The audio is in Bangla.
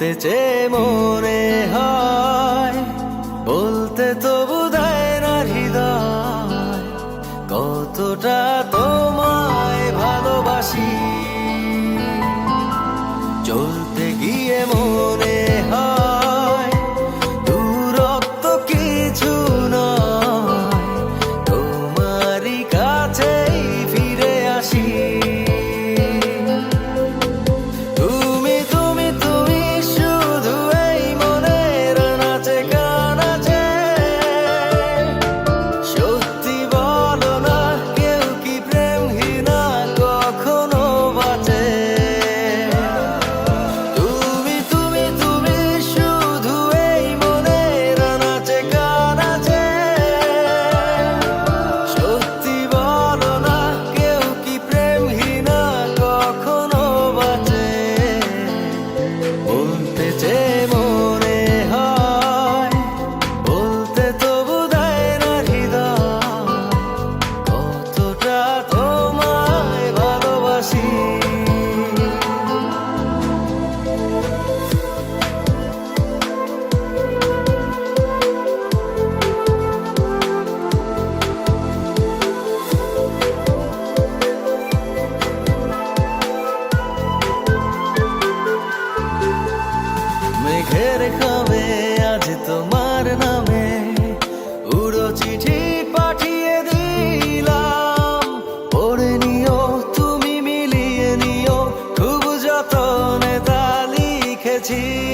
বলতে চেয়ে মনে হয়, বলতে তবু দেয় না হৃদয়, কতটা তোমায় ভালোবাসি। চলতে গিয়ে মনে হয় দূরত্ব কিছু নয়, তোমারই কাছেই ফিরে আসি। তুমি তুমি তুমি শুধু এই মনের নাচে গানাচে, সত্যি বলো না কেউ কি প্রেমহীনা কখনো বাঁচে? তুমি তুমি তুমি শুধু এই মনের নাচে গানাচে, সত্যি বলো না কেউ কি প্রেমহীনা কখনো বাঁচে? বলতে চেয়ে মনে হয়, বলতে তবু দেয় না হৃদয়, কতটা তোমায় ভালোবাসি। মেঘের খাবে আজ তোমার নামে উড়ো চিঠি পাঠিয়ে দিলাম, পড়ে নিও তুমি মিলিয়ে নিও, খুব যতনে তা লিখেছিলাম।